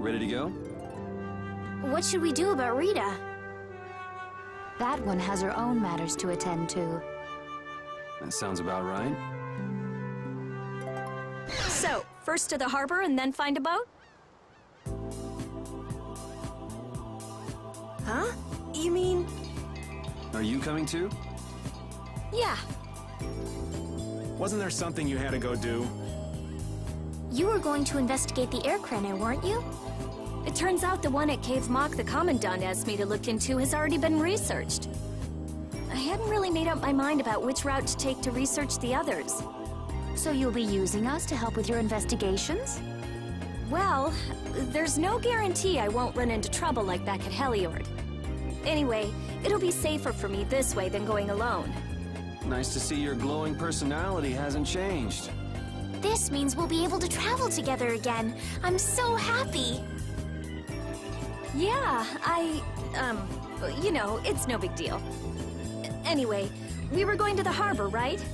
Ready to go? What should we do about Rita? That one has her own matters to attend to. That sounds about right. So, first to the harbor and then find a boat? Huh? You mean... Are you coming too? Yeah. Wasn't there something you had to go do? You were going to investigate the air craner, weren't you? It turns out the one at Cave Mock the Commandant asked me to look into has already been researched. I hadn't really made up my mind about which route to take to research the others. So you'll be using us to help with your investigations? Well, there's no guarantee I won't run into trouble like back at Heliord. Anyway, it'll be safer for me this way than going alone. Nice to see your glowing personality hasn't changed. This means we'll be able to travel together again. I'm so happy. Yeah, you know, it's no big deal. Anyway, we were going to the harbor, right?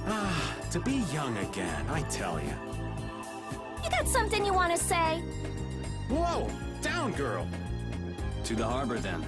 Ah, to be young again, I tell you. You got something you want to say? Whoa! Down, girl! To the harbor, then.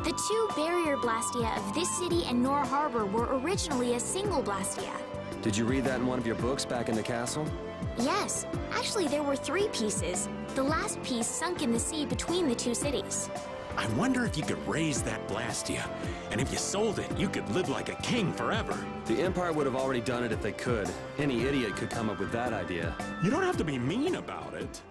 The two barrier blastia of this city and Nor Harbor were originally a single blastia. Did you read that in one of your books back in the castle? Yes, actually there were 3 pieces. The last piece sunk in the sea between the 2 cities. I wonder if you could raise that Blastia. And if you sold it, you could live like a king forever. The Empire would have already done it if they could. Any idiot could come up with that idea. You don't have to be mean about it.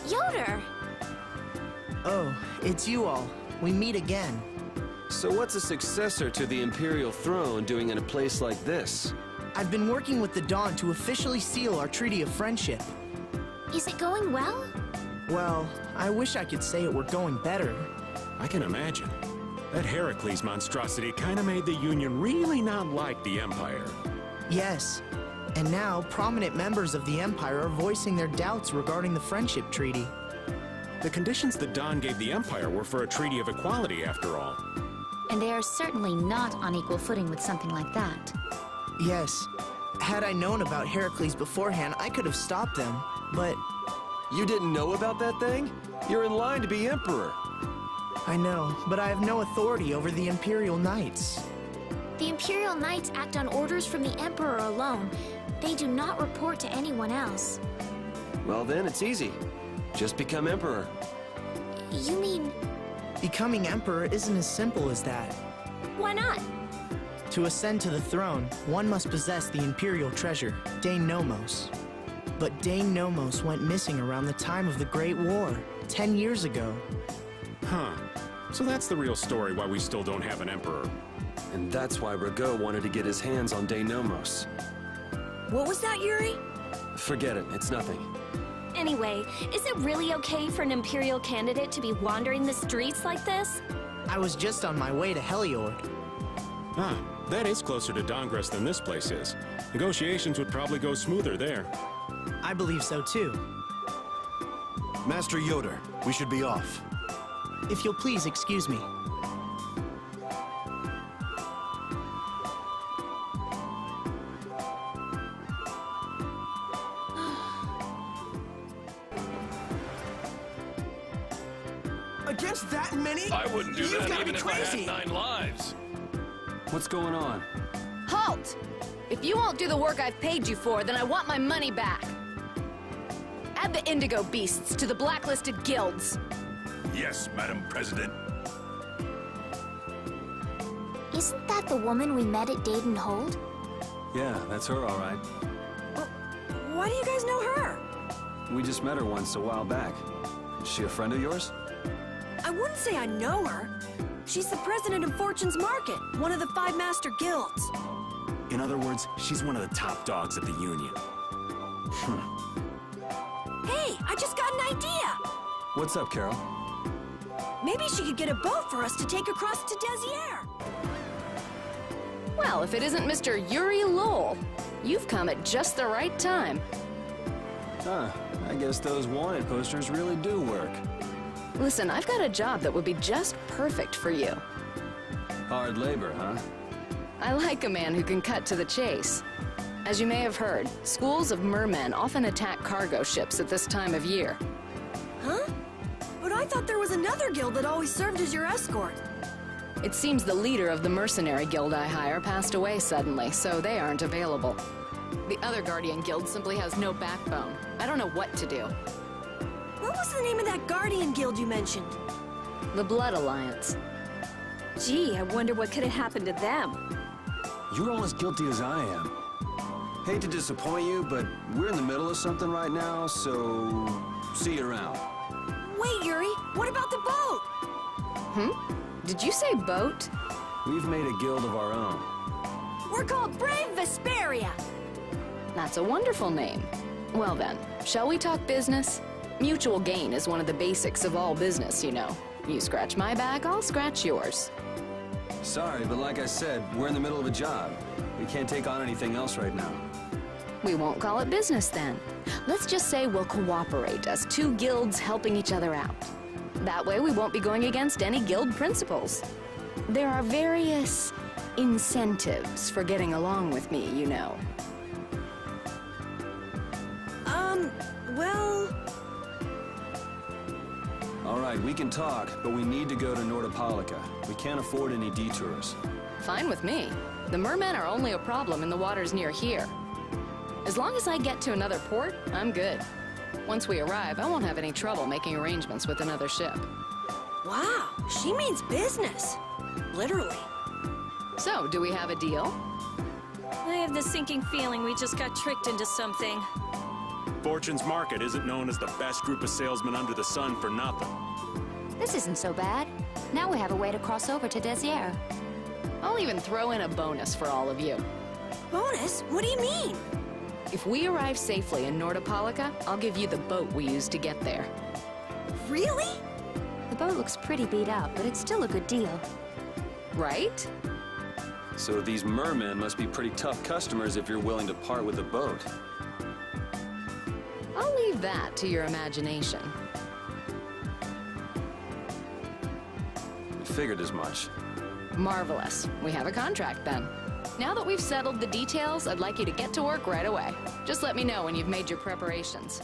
Yoder! Oh, it's you all. We meet again. So what's a successor to the Imperial throne doing in a place like this? I've been working with the Dawn to officially seal our Treaty of Friendship. Is it going well? Well, I wish I could say it were going better. I can imagine. That Heracles monstrosity kind of made the Union really not like the Empire. Yes. And now, prominent members of the Empire are voicing their doubts regarding the Friendship Treaty. The conditions the Dawn gave the Empire were for a treaty of equality, after all. And they are certainly not on equal footing with something like that. Yes. Had I known about Heracles beforehand, I could have stopped them, but... You didn't know about that thing? You're in line to be Emperor. I know, but I have no authority over the Imperial Knights. The Imperial Knights act on orders from the Emperor alone. They do not report to anyone else. Well then, it's easy. Just become Emperor. You mean... Becoming Emperor isn't as simple as that. Why not? To ascend to the throne, one must possess the Imperial treasure, Dane Nomos. But Dane Nomos went missing around the time of the Great War, 10 years ago. Huh. So that's the real story why we still don't have an Emperor. And that's why Rago wanted to get his hands on Dane Nomos. What was that, Yuri? Forget it, it's nothing. Anyway, is it really okay for an Imperial candidate to be wandering the streets like this? I was just on my way to Heliord. Ah, that is closer to Dongres than this place is. Negotiations would probably go smoother there. I believe so too. Master Yoder, we should be off. If you'll please excuse me. Against that many? I wouldn't do You've that gotta even be if I crazy. had 9 lives. What's going on? Halt! If you won't do the work I've paid you for, then I want my money back. Add the Indigo Beasts to the blacklisted guilds. Yes, Madam President. Isn't that the woman we met at Dayton Hold? Yeah, that's her all right. Why do you guys know her? We just met her once a while back. Is she a friend of yours? I wouldn't say I know her. She's the president of Fortune's Market, one of the 5 master guilds. In other words, she's one of the top dogs at the Union. Hey, I just got an idea! What's up, Carol? Maybe she could get a boat for us to take across to Desier. Well, if it isn't Mr. Yuri Lowell, you've come at just the right time. Huh, I guess those wanted posters really do work. Listen, I've got a job that would be just perfect for you. Hard labor, huh? I like a man who can cut to the chase. As you may have heard, schools of mermen often attack cargo ships at this time of year. Huh? But I thought there was another guild that always served as your escort. It seems the leader of the mercenary guild I hire passed away suddenly, so they aren't available. The other Guardian guild simply has no backbone. I don't know what to do. What was the name of that Guardian guild you mentioned? The Blood Alliance. Gee, I wonder what could have happened to them. You're all as guilty as I am. Hate to disappoint you, but we're in the middle of something right now, so see you around. Wait, Yuri, what about the boat? Did you say boat? We've made a guild of our own. We're called Brave Vesperia. That's a wonderful name. Well then, shall we talk business? Mutual gain is one of the basics of all business, you know. You scratch my back, I'll scratch yours. Sorry, but like I said, we're in the middle of a job. We can't take on anything else right now. We won't call it business then. Let's just say we'll cooperate as 2 guilds helping each other out. That way we won't be going against any guild principles. There are various incentives for getting along with me, you know. Well... All right, we can talk, but we need to go to Nordopolica. We can't afford any detours. Fine with me. The mermen are only a problem in the waters near here. As long as I get to another port, I'm good. Once we arrive, I won't have any trouble making arrangements with another ship. Wow, she means business. Literally. So, do we have a deal? I have this sinking feeling we just got tricked into something. Fortune's Market isn't known as the best group of salesmen under the sun for nothing. This isn't so bad. Now we have a way to cross over to Desier. I'll even throw in a bonus for all of you. Bonus? What do you mean? If we arrive safely in Nordopolica, I'll give you the boat we used to get there. Really? The boat looks pretty beat up, but it's still a good deal. Right? So these mermen must be pretty tough customers if you're willing to part with the boat. I'll leave that to your imagination. Figured as much. Marvelous. We have a contract then. Now that we've settled the details, I'd like you to get to work right away. Just let me know when you've made your preparations.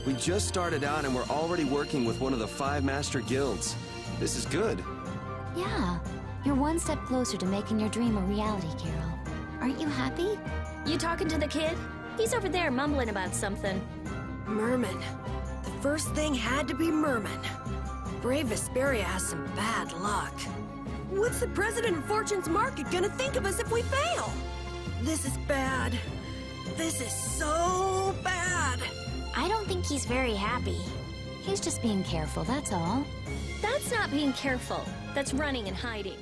We just started out and we're already working with one of the 5 master guilds. This is good. Yeah, you're one step closer to making your dream a reality, Carol. Aren't you happy? You talking to the kid? He's over there mumbling about something. Merman. The first thing had to be Merman. Brave Vesperia has some bad luck. What's the president of Fortune's Market gonna think of us if we fail? This is bad. This is so bad. I don't think he's very happy. He's just being careful, that's all. That's not being careful. That's running and hiding.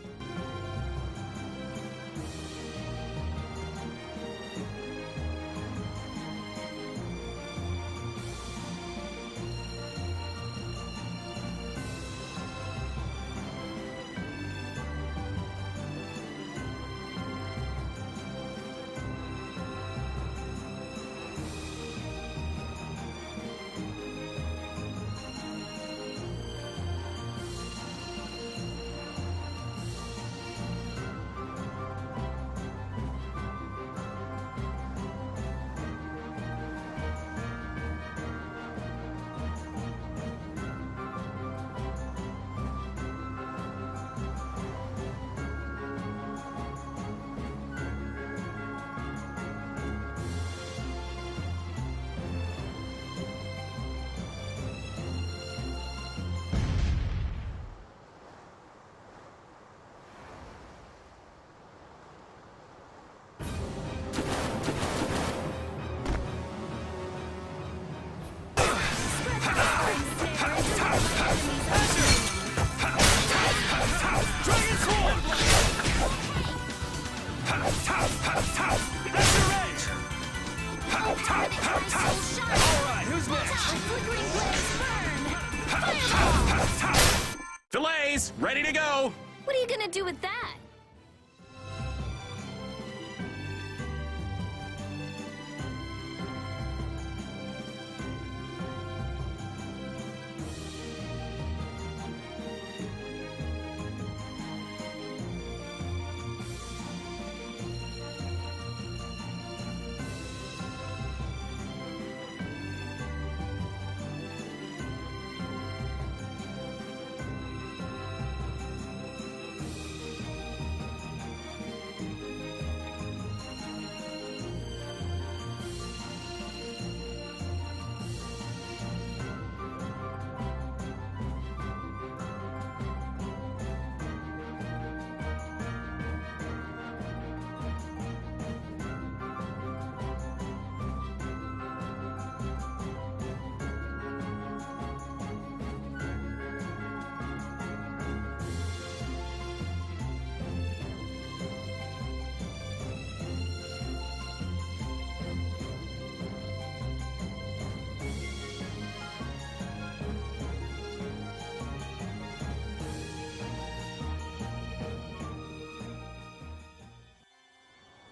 Delays! Ready to go! What are you gonna do with that?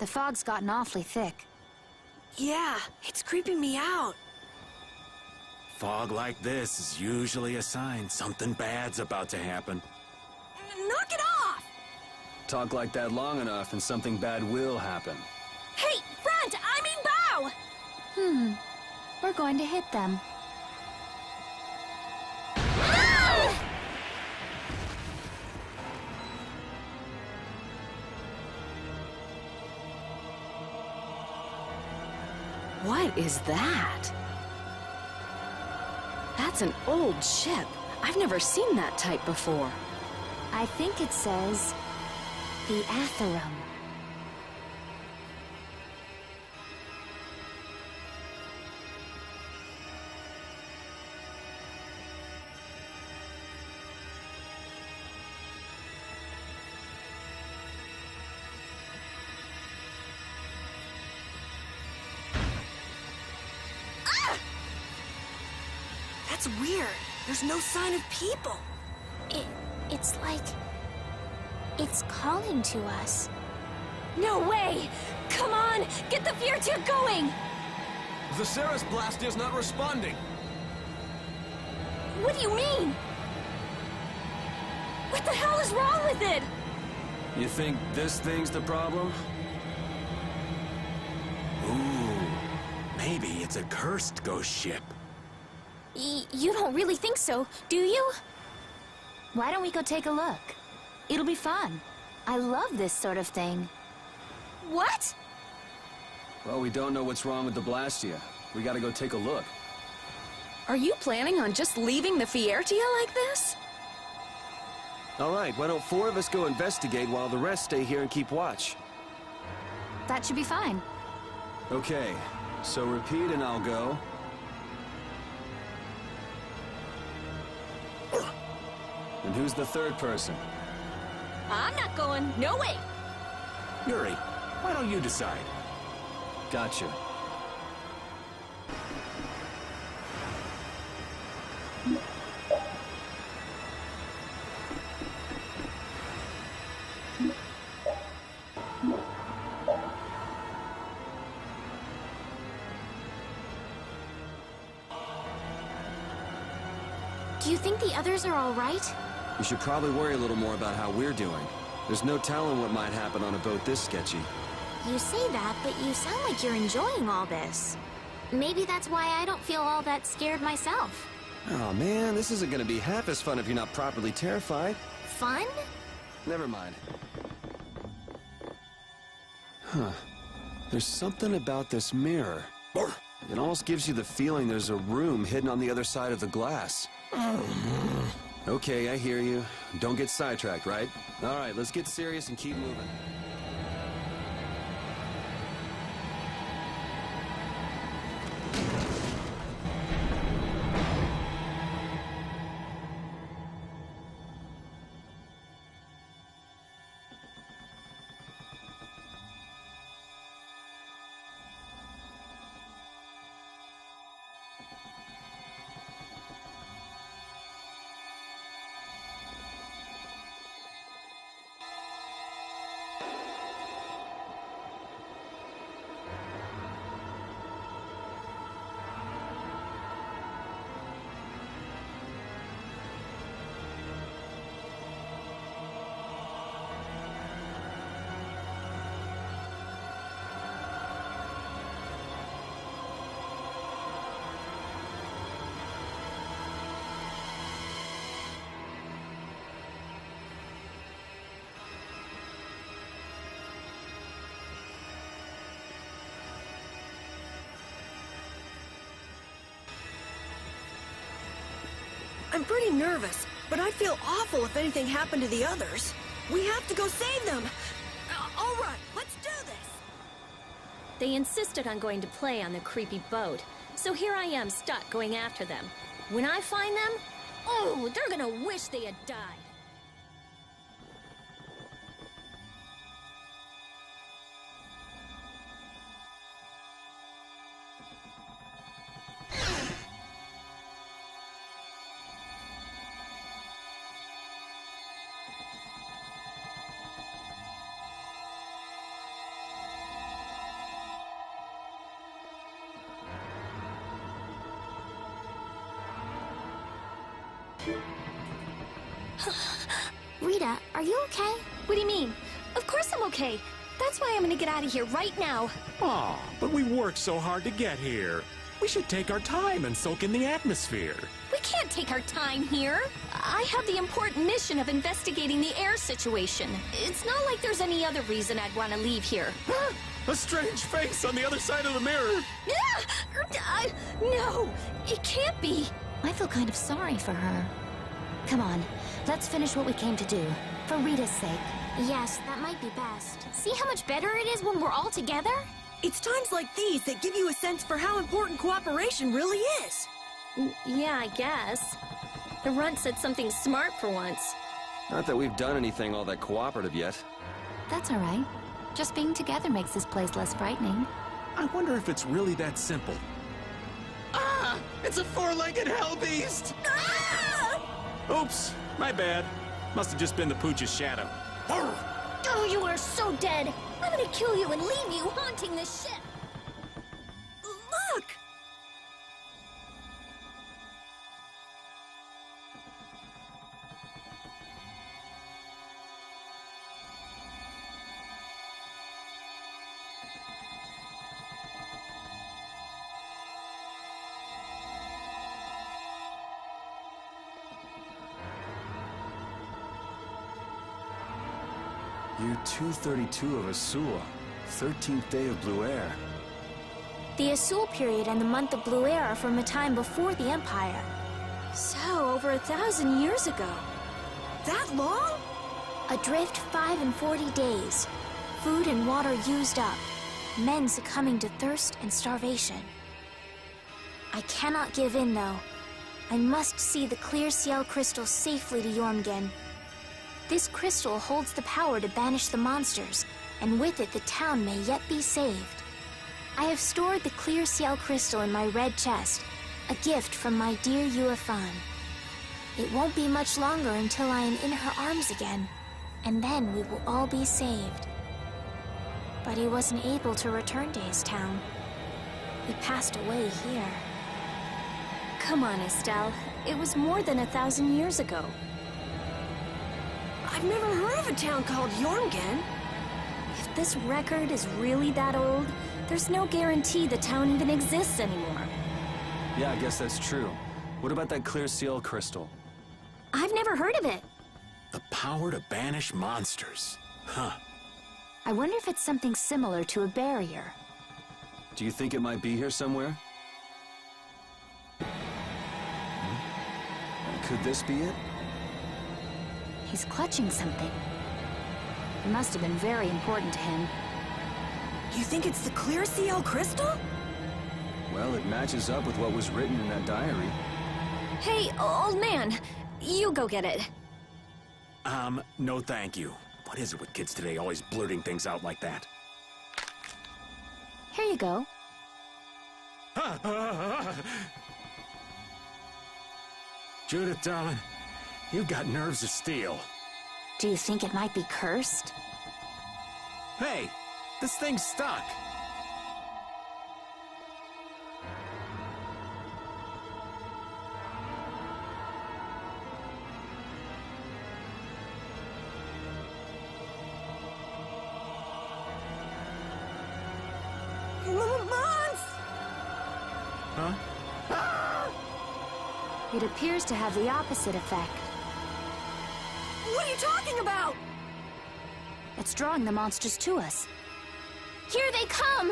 The fog's gotten awfully thick. Yeah, it's creeping me out. Fog like this is usually a sign something bad's about to happen. Knock it off! Talk like that long enough and something bad will happen. Hey, front! I mean bow! We're going to hit them. What is that? That's an old ship. I've never seen that type before. I think it says the Atherum. That's weird. There's no sign of people. It's like... it's calling to us. No way! Come on! Get the Fiertier going! Vesperia Blastia's not responding. What do you mean? What the hell is wrong with it? You think this thing's the problem? Ooh, maybe it's a cursed ghost ship. You don't really think so, do you? Why don't we go take a look? It'll be fun. I love this sort of thing. What? Well, we don't know what's wrong with the Blastia. We gotta go take a look. Are you planning on just leaving the Fiertia like this? All right, why don't 4 of us go investigate while the rest stay here and keep watch? That should be fine. Okay, so repeat and I'll go. And who's the third person? I'm not going. No way! Yuri, why don't you decide? Gotcha. Do you think the others are all right? You should probably worry a little more about how we're doing. There's no telling what might happen on a boat this sketchy. You say that, but you sound like you're enjoying all this. Maybe that's why I don't feel all that scared myself. Oh man, this isn't gonna be half as fun if you're not properly terrified. Fun? Never mind. Huh. There's something about this mirror. It almost gives you the feeling there's a room hidden on the other side of the glass. Okay, I hear you. Don't get sidetracked, right? All right, let's get serious and keep moving. I'm pretty nervous, but I'd feel awful if anything happened to the others. We have to go save them. All right, let's do this. They insisted on going to play on the creepy boat, so here I am stuck going after them. When I find them, oh, they're gonna wish they had died. Rita, are you okay? What do you mean? Of course I'm okay. That's why I'm gonna get out of here right now. Aw, but we worked so hard to get here. We should take our time and soak in the atmosphere. We can't take our time here. I have the important mission of investigating the air situation. It's not like there's any other reason I'd want to leave here. A strange face on the other side of the mirror. No, it can't be. I feel kind of sorry for her. Come on, let's finish what we came to do. For Rita's sake. Yes, that might be best. See how much better it is when we're all together? It's times like these that give you a sense for how important cooperation really is. Yeah, I guess. The runt said something smart for once. Not that we've done anything all that cooperative yet. That's all right. Just being together makes this place less frightening. I wonder if it's really that simple. Ah! It's a four-legged hell beast! Ah! Oops, my bad. Must have just been the pooch's shadow. Oh, you are so dead! I'm gonna kill you and leave you haunting the ship! Look! Year 232 of Asua, 13th day of Blue Air. The Asul period and the month of Blue Air are from a time before the Empire. So, over 1,000 years ago. That long? Adrift 5 and 40 days. Food and water used up. Men succumbing to thirst and starvation. I cannot give in, though. I must see the clear Ciel crystal safely to Jormungand. This crystal holds the power to banish the monsters, and with it the town may yet be saved. I have stored the clear Ciel crystal in my red chest, a gift from my dear Yuefan. It won't be much longer until I am in her arms again, and then we will all be saved. But he wasn't able to return to his town. He passed away here. Come on, Estelle. It was more than 1,000 years ago. I've never heard of a town called Jormungand. If this record is really that old, there's no guarantee the town even exists anymore. Yeah, I guess that's true. What about that clear Ciel crystal? I've never heard of it. The power to banish monsters. Huh. I wonder if it's something similar to a barrier. Do you think it might be here somewhere? Could this be it? He's clutching something. It must have been very important to him. You think it's the clear Ciel crystal? Well, it matches up with what was written in that diary. Hey, old man, you go get it. No thank you. What is it with kids today always blurting things out like that? Here you go. Judith, darling, you've got nerves of steel. Do you think it might be cursed? Hey, this thing's stuck. Huh? It appears to have the opposite effect. What are you talking about? It's drawing the monsters to us. Here they come!